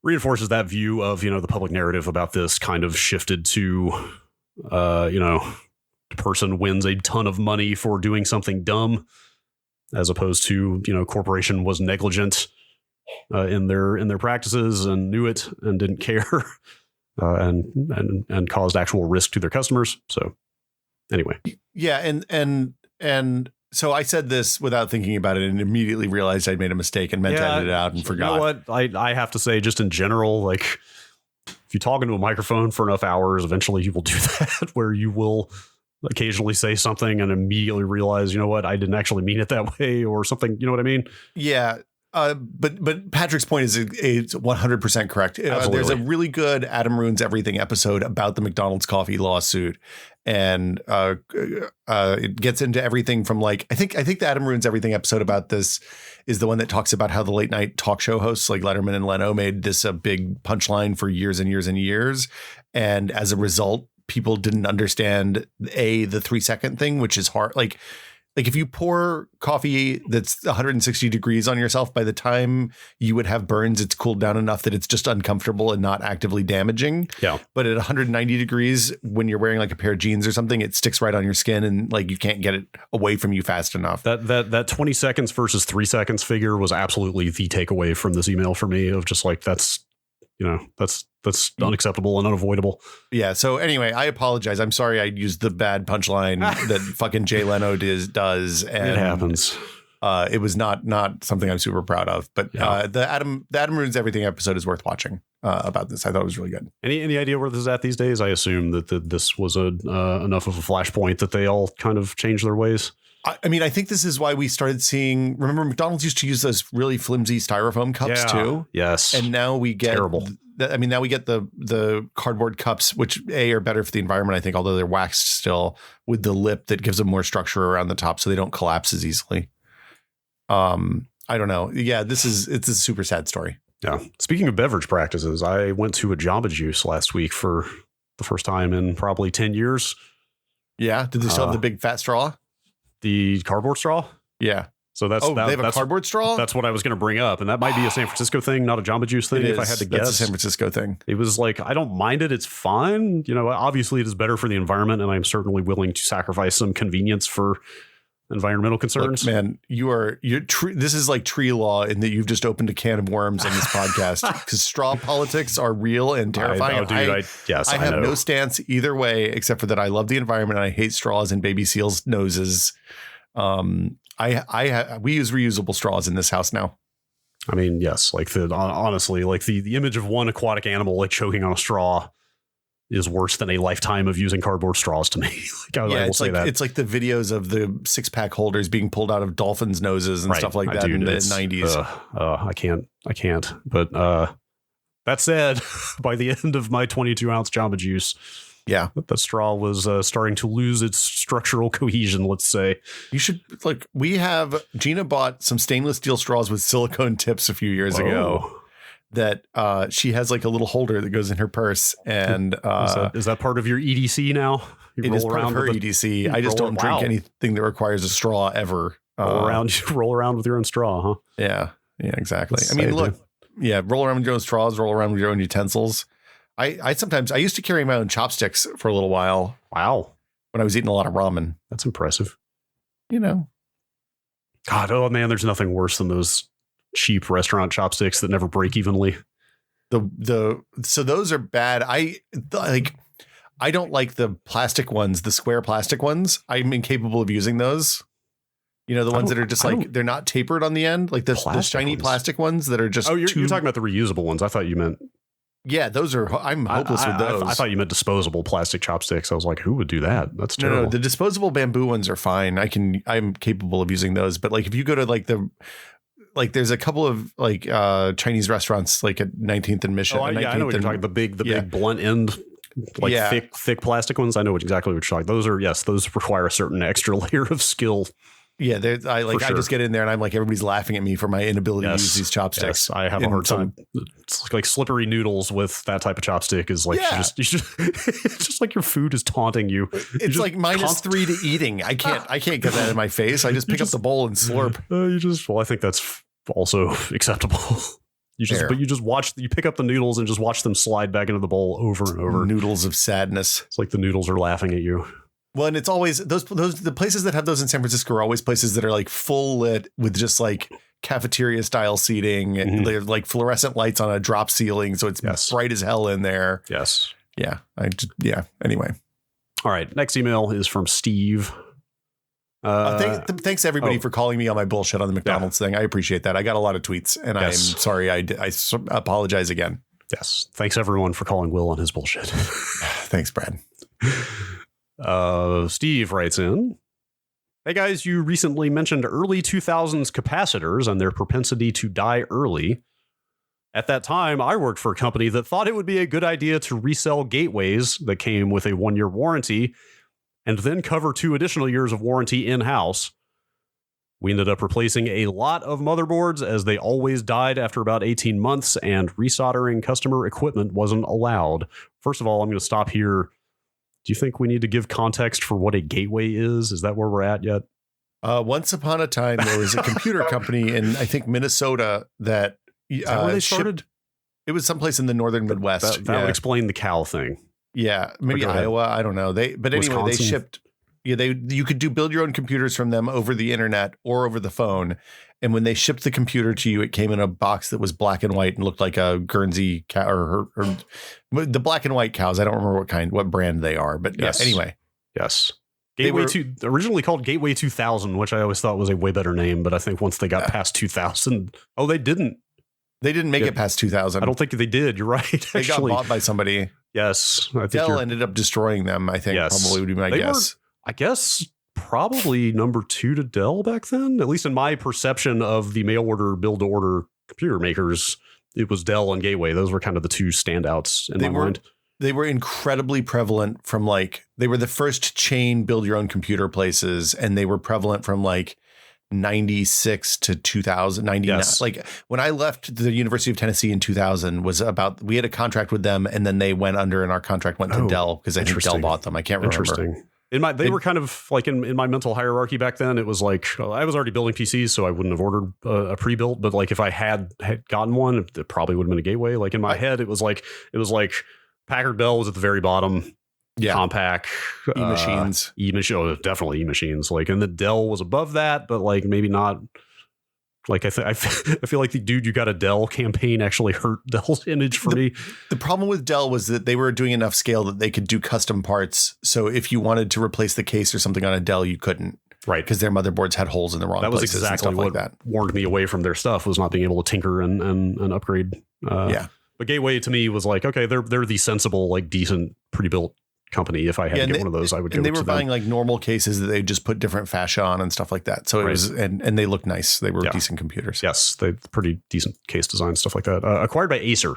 reinforces that view of, the public narrative about this kind of shifted to, the person wins a ton of money for doing something dumb, as opposed to, corporation was negligent in their practices and knew it and didn't care and caused actual risk to their customers. So anyway. Yeah. And so I said this without thinking about it and immediately realized I'd made a mistake and meant to edit it out and forgot. You know what? I have to say, just in general, like if you talk into a microphone for enough hours, eventually you will do that where you will occasionally say something and immediately realize, you know what, I didn't actually mean it that way or something. You know what I mean? Yeah. But Patrick's point is 100% correct. There's a really good Adam Ruins Everything episode about the McDonald's coffee lawsuit. And it gets into everything from I think the Adam Ruins Everything episode about this is the one that talks about how the late night talk show hosts like Letterman and Leno made this a big punchline for years and years and years. And as a result, people didn't understand the 3-second thing, which is hard. Like if you pour coffee that's 160 degrees on yourself, by the time you would have burns, it's cooled down enough that it's just uncomfortable and not actively damaging. Yeah. But at 190 degrees, when you're wearing like a pair of jeans or something, it sticks right on your skin and like you can't get it away from you fast enough. That 20 seconds versus 3 seconds figure was absolutely the takeaway from this email for me, of just like, that's unacceptable and unavoidable. Yeah. So anyway, I apologize. I'm sorry I used the bad punchline that fucking Jay Leno does. And it happens. It was not something I'm super proud of. But the Adam Ruins Everything episode is worth watching about this. I thought it was really good. Any idea where this is at these days? I assume that this was enough of a flashpoint that they all kind of changed their ways. I mean, I think this is why we started seeing. Remember, McDonald's used to use those really flimsy styrofoam cups too. Yes, and now we get terrible. Now we get the cardboard cups, which are better for the environment, I think, although they're waxed still, with the lip that gives them more structure around the top, so they don't collapse as easily. I don't know. Yeah, it's a super sad story. Yeah. Speaking of beverage practices, I went to a Jamba Juice last week for the first time in probably 10 years. Yeah. Did they still have the big fat straw? The cardboard straw? Yeah. So they have a cardboard straw? That's what I was going to bring up. And that might be a San Francisco thing, not a Jamba Juice thing, if I had to guess. That's a San Francisco thing. It was like, I don't mind it. It's fine. Obviously it is better for the environment, and I'm certainly willing to sacrifice some convenience for environmental concerns. Look, man, this is like tree law in that you've just opened a can of worms on this podcast, because straw politics are real and terrifying. I have no stance either way, except for that I love the environment and I hate straws and baby seals' noses. We use reusable straws in this house now. I mean, yes, like honestly, like the image of one aquatic animal like choking on a straw is worse than a lifetime of using cardboard straws to me. I will say that. It's like the videos of the 6-pack holders being pulled out of dolphins' noses and stuff like that in the 90s. I can't. But that said, by the end of my 22-ounce Jamba Juice, yeah, the straw was starting to lose its structural cohesion, let's say. You should, Gina bought some stainless steel straws with silicone tips a few years ago. That she has like a little holder that goes in her purse, and is that part of your EDC now? It is part of her EDC. I just don't drink anything that requires a straw ever. Roll around with your own straw, huh? Yeah, exactly. I mean, look, roll around with your own straws, roll around with your own utensils. I used to carry my own chopsticks for a little while. Wow, when I was eating a lot of ramen. That's impressive. God, oh man, there's nothing worse than those cheap restaurant chopsticks that never break evenly. So those are bad. I don't like the plastic ones, the square plastic ones. I'm incapable of using those. The ones that are just like, they're not tapered on the end, like the shiny plastic ones that are just. Oh, you're talking about the reusable ones. I thought you meant. Yeah, those are. I'm hopeless with those. I thought you meant disposable plastic chopsticks. I was like, who would do that? That's terrible. No, the disposable bamboo ones are fine. I'm capable of using those. But like, if you go to there's a couple of Chinese restaurants like at 19th and Mission. I know what you're talking. The big blunt end, thick plastic ones. I know exactly what you're talking. Those require a certain extra layer of skill. Yeah, I just get in there and I'm like, everybody's laughing at me for my inability to use these chopsticks. Yes, I have a hard time. It's like slippery noodles with that type of chopstick is like it's just like your food is taunting you. It's like -3 to eating. I can't get that in my face. I just pick up the bowl and slurp. I think that's also acceptable. You pick up the noodles and just watch them slide back into the bowl over and over. Noodles of sadness. It's like the noodles are laughing at you. Well, and it's always the places that have those in San Francisco are always places that are like full lit with just like cafeteria style seating, and they're like fluorescent lights on a drop ceiling, so it's bright as hell in there. Yes. Yeah. Anyway. All right. Next email is from Steve. Thanks everybody for calling me on my bullshit on the McDonald's thing. I appreciate that. I got a lot of tweets, and I'm sorry. I apologize again. Yes. Thanks everyone for calling Will on his bullshit. Thanks, Brad. Steve writes in, hey guys, you recently mentioned early 2000s capacitors and their propensity to die early. At that time, I worked for a company that thought it would be a good idea to resell gateways that came with a 1-year warranty and then cover 2 additional years of warranty in-house. We ended up replacing a lot of motherboards as they always died after about 18 months, and resoldering customer equipment wasn't allowed. First of all, I'm going to stop here Do you think we need to give context for what a gateway is? Is that where we're at yet? Once upon a time, there was a computer company in, I think, Minnesota that where they started? It was someplace in the northern Midwest. That would explain the cow thing. Yeah, maybe Iowa. I don't know. Anyway, Wisconsin. they shipped. Yeah, you could build your own computers from them over the internet or over the phone. And when they shipped the computer to you, it came in a box that was black and white and looked like a Guernsey cow or the black and white cows. I don't remember what brand they are, but yes. Anyway. Yes. Originally called Gateway 2000, which I always thought was a way better name. But I think once they got past 2000, they didn't. They didn't make it past 2000. I don't think they did. You're right. They got bought by somebody. Yes. Dell ended up destroying them, I think. Yes. Probably would be my guess. I guess probably number 2 to Dell back then, at least in my perception of the mail order, build to order computer makers. It was Dell and Gateway. Those were kind of the two standouts in my mind. They were incredibly prevalent from they were the first chain build your own computer places. And they were prevalent from 96 to 2000, 99. Yes. When I left the University of Tennessee in 2000 we had a contract with them and then they went under and our contract went to Dell because I think Dell bought them. I can't remember. Interesting. They were kind of in my mental hierarchy back then. It was I was already building PCs, so I wouldn't have ordered a pre-built. But if I had gotten one, it probably would have been a Gateway. In my head, it was Packard Bell was at the very bottom. Yeah. Compaq, E-machines, definitely E-machines. And the Dell was above that, but maybe not. I feel like the dude you got a Dell campaign actually hurt Dell's image for me. The problem with Dell was that they were doing enough scale that they could do custom parts. So if you wanted to replace the case or something on a Dell, you couldn't. Right. Because their motherboards had holes in the wrong places. That was exactly what warned me away from their stuff, was not being able to tinker and upgrade. But Gateway to me was okay, they're the sensible, decent, pre-built company. If I had to get one of those, I would go to them. And they were buying normal cases that they just put different fascia on and stuff like that. So it was, and they looked nice. They were decent computers. Yes, they pretty decent case design, stuff like that. Acquired by Acer,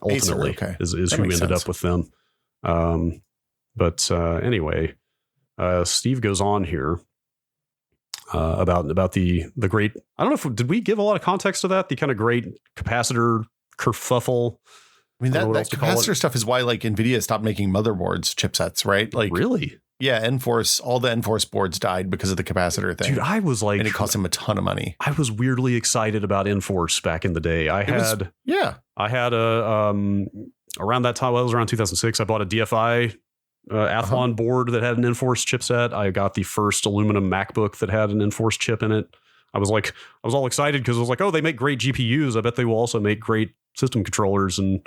ultimately, is who ended up with them. But anyway, Steve goes on here about the great. I don't know if did we give a lot of context to that? The kind of great capacitor kerfuffle. I mean, that capacitor stuff is why NVIDIA stopped making motherboards, chipsets, right? Really? Yeah, all the Enforce boards died because of the capacitor thing. Dude, I was and it cost them a ton of money. I was weirdly excited about Enforce back in the day. I had a around that time, it was around 2006. I bought a DFI Athlon board that had an Enforce chipset. I got the first aluminum MacBook that had an Enforce chip in it. I was all excited because I was they make great GPUs. I bet they will also make great system controllers and.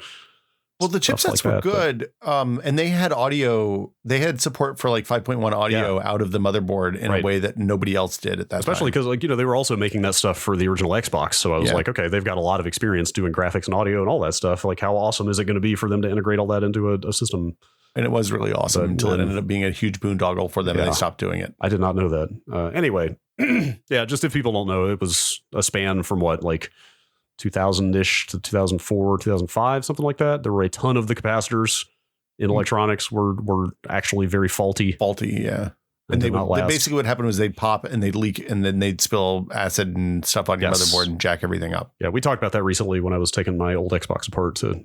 Well, the chipsets were good, and they had audio. They had support for 5.1 audio out of the motherboard in a way that nobody else did at that time. Especially because they were also making that stuff for the original Xbox. So I was okay, they've got a lot of experience doing graphics and audio and all that stuff. How awesome is it going to be for them to integrate all that into a system? And it was really awesome until it ended up being a huge boondoggle for them and they stopped doing it. I did not know that. Anyway, just if people don't know, it was a span from 2000-ish to 2004, 2005, something like that. There were a ton of the capacitors in electronics were actually very faulty. Yeah. And they basically what happened was they'd pop and they'd leak and then they'd spill acid and stuff on your motherboard and jack everything up. Yeah, we talked about that recently when I was taking my old Xbox apart to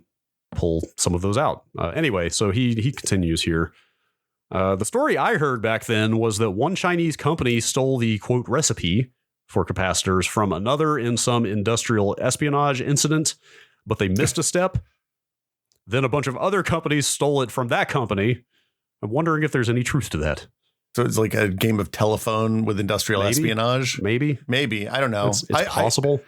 pull some of those out. Anyway, so he continues here. The story I heard back then was that one Chinese company stole the quote recipe for capacitors from another in some industrial espionage incident, but they missed a step. Then a bunch of other companies stole it from that company. I'm wondering if there's any truth to that. So it's like a game of telephone with industrial espionage. Maybe. I don't know. It's possible.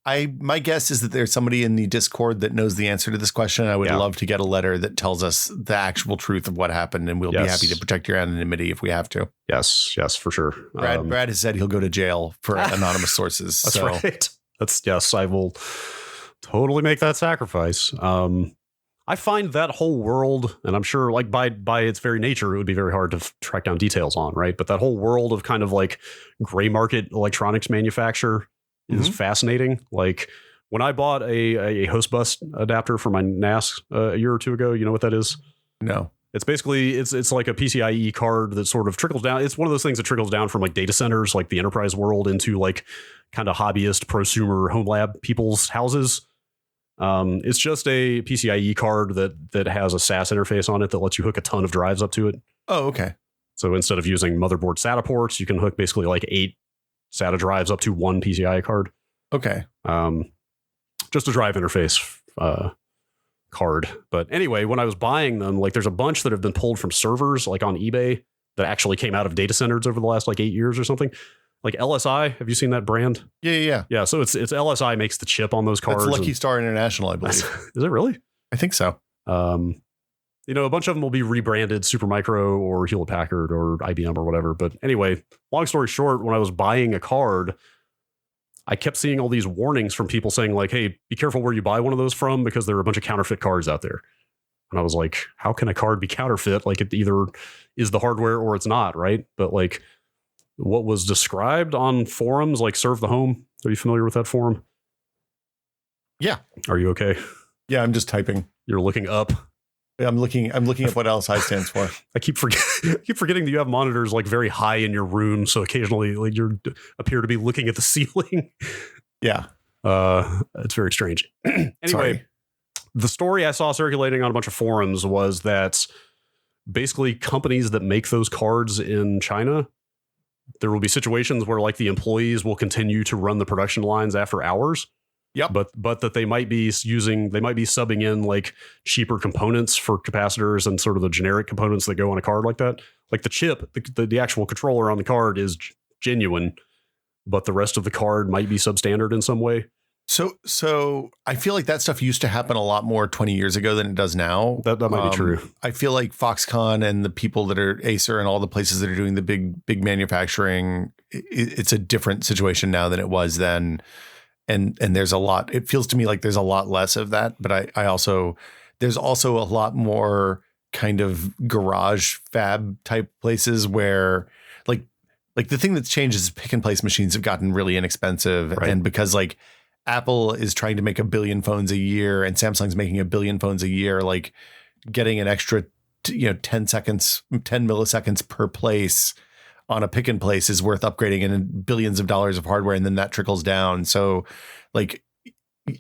My guess is that there's somebody in the Discord that knows the answer to this question. I would love to get a letter that tells us the actual truth of what happened, and we'll be happy to protect your anonymity if we have to. Yes, for sure. Brad has said he'll go to jail for anonymous sources. That's right. I will totally make that sacrifice. I find that whole world, and I'm sure by its very nature, it would be very hard to track down details on, right? But that whole world of kind of gray market electronics manufacture is fascinating. When I bought a host bus adapter for my NAS a year or two ago, you know what that is? No. It's basically it's like a PCIe card that sort of trickles down. It's one of those things that trickles down from data centers, the enterprise world, into kind of hobbyist, prosumer home lab people's houses. It's just a PCIe card that has a SAS interface on it that lets you hook a ton of drives up to it. Oh, okay. So instead of using motherboard SATA ports, you can hook basically like 8 SATA drives up to one PCIe card. Okay. Just a drive interface card. But anyway, when I was buying them, like there's a bunch that have been pulled from servers like on eBay that actually came out of data centers over the last like 8 years or something. Like LSI, have you seen that brand? Yeah. Yeah, so it's LSI makes the chip on those cards. That's Lucky Star International, I believe. Is it really? I think so. You know, a bunch of them will be rebranded Supermicro or Hewlett Packard or IBM or whatever. But anyway, long story short, when I was buying a card, I kept seeing all these warnings from people saying like, hey, be careful where you buy one of those from because there are a bunch of counterfeit cards out there. And I was like, how can a card be counterfeit? Like it either is the hardware or it's not, right? But like what was described on forums like Serve the Home. Are you familiar with that forum? Yeah. Are you okay? Yeah, I'm just typing. You're looking up. I'm looking up what LSI stands for. I keep forgetting that you have monitors like very high in your room, so occasionally like you appear to be looking at the ceiling. Yeah. It's very strange. Anyway, Sorry. The story I saw circulating on a bunch of forums was that basically companies that make those cards in China, there will be situations where like the employees will continue to run the production lines after hours. Yep. But that they might be subbing in like cheaper components for capacitors and sort of the generic components that go on a card like that. Like the chip, the actual controller on the card is genuine, but the rest of the card might be substandard in some way. So I feel like that stuff used to happen a lot more 20 years ago than it does now. That might be true. I feel like Foxconn and the people that are Acer and all the places that are doing the big manufacturing, it's a different situation now than it was then. And there's a lot, it feels to me like there's a lot less of that, but there's also a lot more kind of garage fab type places where like the thing that's changed is pick and place machines have gotten really inexpensive. Right. And because like Apple is trying to make 1 billion phones a year and Samsung's making 1 billion phones a year, like getting an extra, 10 milliseconds per place on a pick and place is worth upgrading and billions of dollars of hardware. And then that trickles down. So like,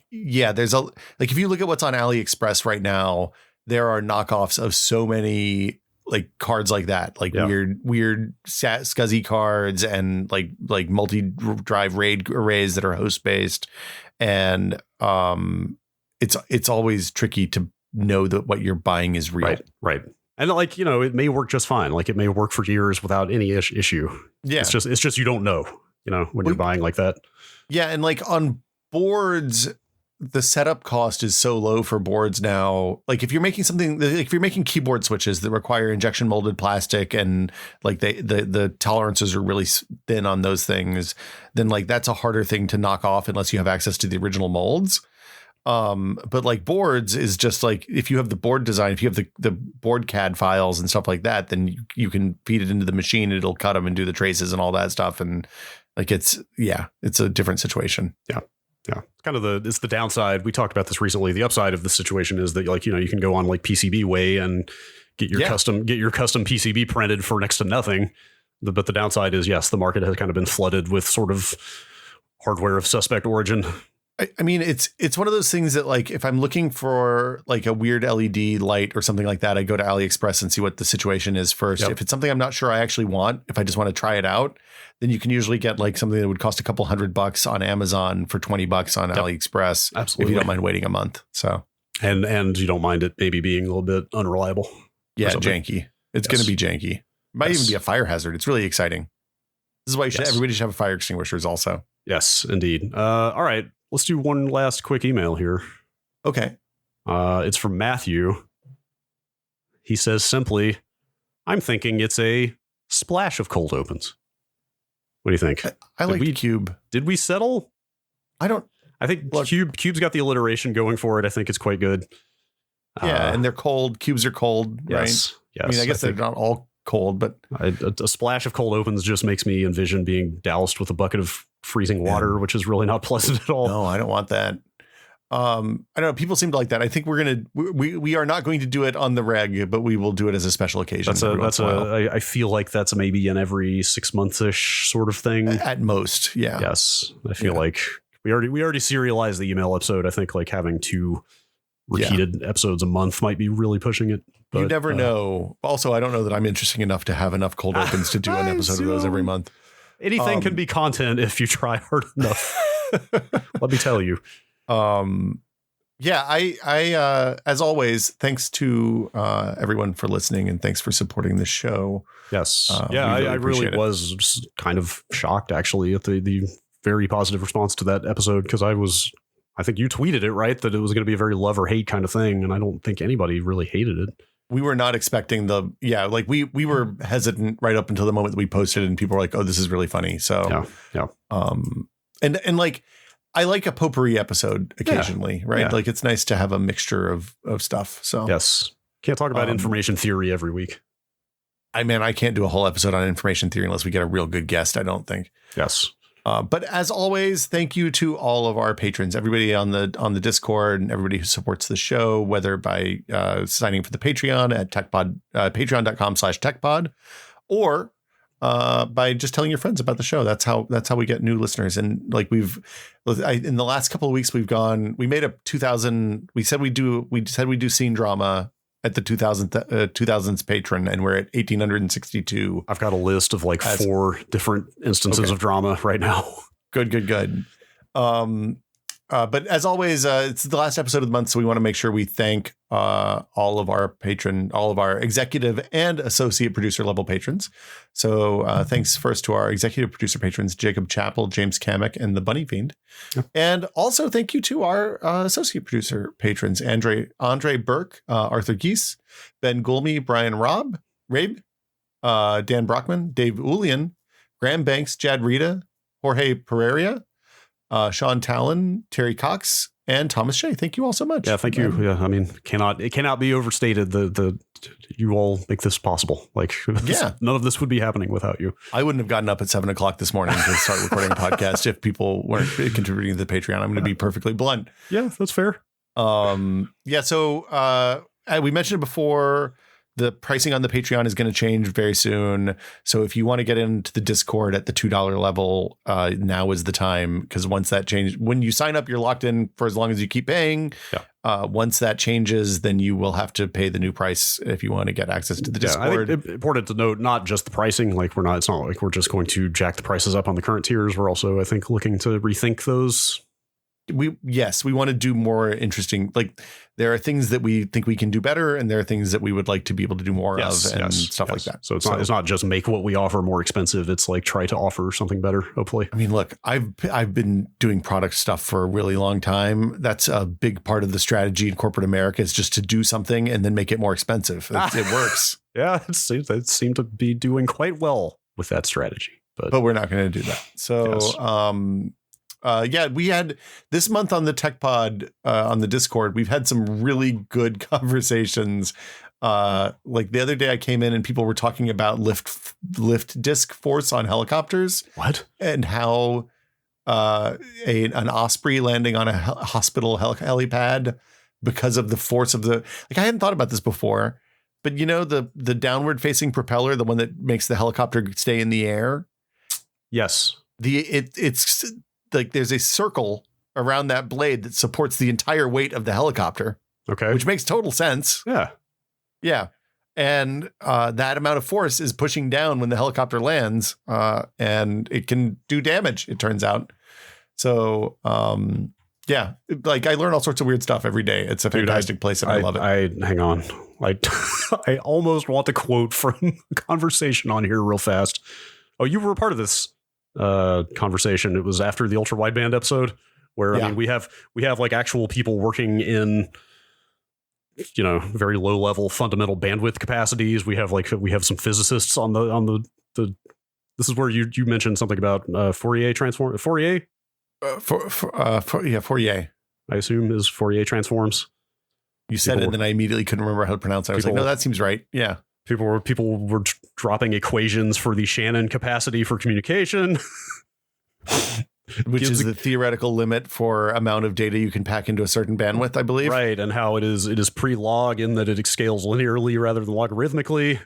yeah, if you look at what's on AliExpress right now, there are knockoffs of so many like cards like that, like weird SCSI cards and like multi-drive RAID arrays that are host based. And it's always tricky to know that what you're buying is real. Right. And like, it may work just fine. Like it may work for years without any issue. Yeah. It's just, you don't know, when you're buying like that. Yeah. And like on boards, the setup cost is so low for boards now. Like if you're making if you're making keyboard switches that require injection molded plastic and like the tolerances are really thin on those things, then like that's a harder thing to knock off unless you have access to the original molds. But like boards is just like, if you have the board design, if you have the board CAD files and stuff like that, then you can feed it into the machine and it'll cut them and do the traces and all that stuff. And like, it's a different situation. Yeah. It's kind of it's the downside. We talked about this recently. The upside of the situation is that like, you can go on like PCB Way and get your custom PCB printed for next to nothing. But the downside is, yes, the market has kind of been flooded with sort of hardware of suspect origin. I mean, it's one of those things that like if I'm looking for like a weird LED light or something like that, I go to AliExpress and see what the situation is first. Yep. If it's something I'm not sure I actually want, if I just want to try it out, then you can usually get like something that would cost a couple $100 on Amazon for $20 on AliExpress. Absolutely. If you don't mind waiting a month. So and you don't mind it maybe being a little bit unreliable. Yeah, janky. It's going to be janky. Might even be a fire hazard. It's really exciting. This is why everybody should have fire extinguishers also. Yes, indeed. All right. Let's do one last quick email here. Okay. It's from Matthew. He says simply, I'm thinking it's a splash of cold opens. What do you think? I like Cube. Did we settle? I think Cube's got the alliteration going for it. I think it's quite good. Yeah, and they're cold. Cubes are cold, right? Yes. I mean, I guess they're not all cold, but a splash of cold opens just makes me envision being doused with a bucket of freezing water, which is really not pleasant at all. No, I don't want that. I don't know. People seem to like that. I think we are not going to do it on the reg, but we will do it as a special occasion. I feel like that's maybe an every 6 months-ish sort of thing. At most. Yeah. Yes. I feel like we already serialized the email episode. I think like having 2 repeated episodes a month might be really pushing it. But, you never know. Also, I don't know that I'm interesting enough to have enough cold opens to do an episode of those every month. Anything can be content if you try hard enough. Let me tell you. Yeah, I as always, thanks to everyone for listening, and thanks for supporting the show. Yes. I really was just kind of shocked actually at the very positive response to that episode, because I think you tweeted it, right? That it was going to be a very love or hate kind of thing. And I don't think anybody really hated it. We were not expecting we were hesitant right up until the moment that we posted, and people were like, oh, this is really funny. So yeah. And like, I like a potpourri episode occasionally, right? Yeah. Like, it's nice to have a mixture of stuff. So yes. Can't talk about information theory every week. I can't do a whole episode on information theory unless we get a real good guest, I don't think. Yes. But as always, thank you to all of our patrons, everybody on the Discord, and everybody who supports the show, whether by signing up for the Patreon at TechPod, patreon.com/TechPod, or by just telling your friends about the show. That's how we get new listeners. And like in the last couple of weeks, we made a 2000. We said we'd do scene drama at the 2000s patron, and we're at 1862. I've got a list of like 4 different instances of drama right now. Good. But as always, it's the last episode of the month, so we want to make sure we thank all of our executive and associate producer level patrons. So thanks first to our executive producer patrons, Jacob Chappell, James Kamek, and the Bunny Fiend. Yeah. And also thank you to our associate producer patrons, Andre Burke, Arthur Geese, Ben Gulmy, Brian Rabe, Dan Brockman, Dave Ulian, Graham Banks, Jad Rita, Jorge Pereira, Sean Talon, Terry Cox, and Thomas Shea. Thank you all so much. Yeah, thank you. Yeah, I mean, it cannot be overstated the you all make this possible. Like, none of this would be happening without you. I wouldn't have gotten up at 7:00 this morning to start recording a podcast if people weren't contributing to the Patreon. I'm going to be perfectly blunt. Yeah, that's fair. So we mentioned it before. The pricing on the Patreon is going to change very soon. So if you want to get into the Discord at the $2 level, now is the time, because once that changes, when you sign up, you're locked in for as long as you keep paying. Yeah. Once that changes, then you will have to pay the new price if you want to get access to the Discord. I think it's important to note, not just the pricing. Like it's not like we're just going to jack the prices up on the current tiers. We're also, I think, looking to rethink those. We want to do more interesting, like there are things that we think we can do better, and there are things that we would like to be able to do more of, and stuff like that. So it's not just make what we offer more expensive. It's like try to offer something better, hopefully. I mean, look, I've been doing product stuff for a really long time. That's a big part of the strategy in corporate America, is just to do something and then make it more expensive. It works. Yeah, it seemed to be doing quite well with that strategy. But we're not going to do that. So we had this month on the Tech Pod on the Discord, we've had some really good conversations. Like the other day I came in and people were talking about lift disc force on helicopters. What? And how an Osprey landing on a hospital helipad, because of the force of I hadn't thought about this before, but you know, the downward facing propeller, the one that makes the helicopter stay in the air. Yes. It's like there's a circle around that blade that supports the entire weight of the helicopter. Okay. Which makes total sense. Yeah. Yeah. And that amount of force is pushing down when the helicopter lands, and it can do damage, it turns out. So, like I learn all sorts of weird stuff every day. It's a fantastic place, and I love it. Hang on. I almost want to quote from a conversation on here real fast. Oh, you were a part of this conversation. It was after the ultra wideband episode, where I mean we have like actual people working in, you know, very low level fundamental bandwidth capacities. We have some physicists on the this is where you mentioned something about Fourier transform. Fourier I assume is Fourier transforms. You said it and then I immediately couldn't remember how to pronounce it. I was like, no, that seems right. Yeah. People were dropping equations for the Shannon capacity for communication, which is the theoretical limit for amount of data you can pack into a certain bandwidth, I believe. Right, and how it is pre-log in that it scales linearly rather than logarithmically.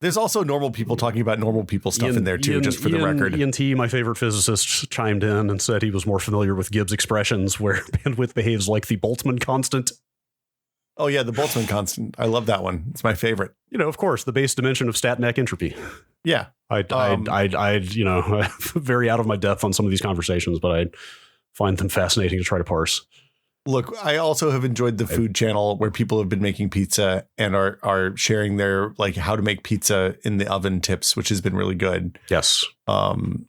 There's also normal people talking about normal people stuff in there too, just for the record. Ian T, my favorite physicist, chimed in and said he was more familiar with Gibbs expressions where bandwidth behaves like the Boltzmann constant. Oh yeah, the Boltzmann constant. I love that one. It's my favorite. Of course, the base dimension of stat neck entropy. Yeah. I very out of my depth on some of these conversations, but I find them fascinating to try to parse. Look, I also have enjoyed the food channel where people have been making pizza and are sharing their like how to make pizza in the oven tips, which has been really good. Yes. It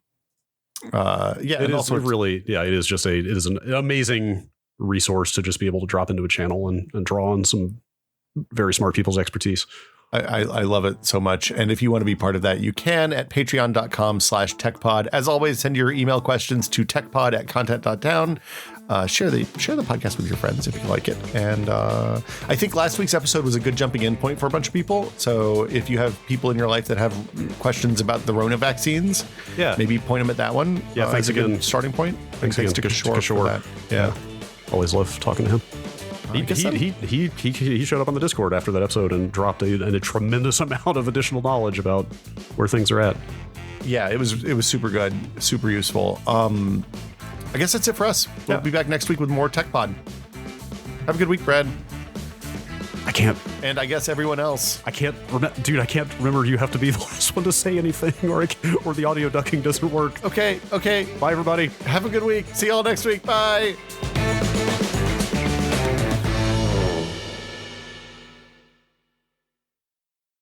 is an amazing resource to just be able to drop into a channel and draw on some very smart people's expertise. I love it so much. And if you want to be part of that, you can at patreon.com/techpod. As always, send your email questions to techpod@content.town. Share the podcast with your friends if you like it. And I think last week's episode was a good jumping in point for a bunch of people. So if you have people in your life that have questions about the Rona vaccines, maybe point them at that one. Yeah, thanks again. Starting point. Thanks to Kishore for that. Yeah. Always love talking to him. He showed up on the Discord after that episode and dropped a tremendous amount of additional knowledge about where things are at. Yeah, it was super good, super useful. I guess that's it for us. We'll be back next week with more Tech Pod. Have a good week, Brad. I can't. And I guess everyone else. I can't remember. You have to be the last one to say anything, or the audio ducking doesn't work. Okay. Bye, everybody. Have a good week. See y'all next week. Bye.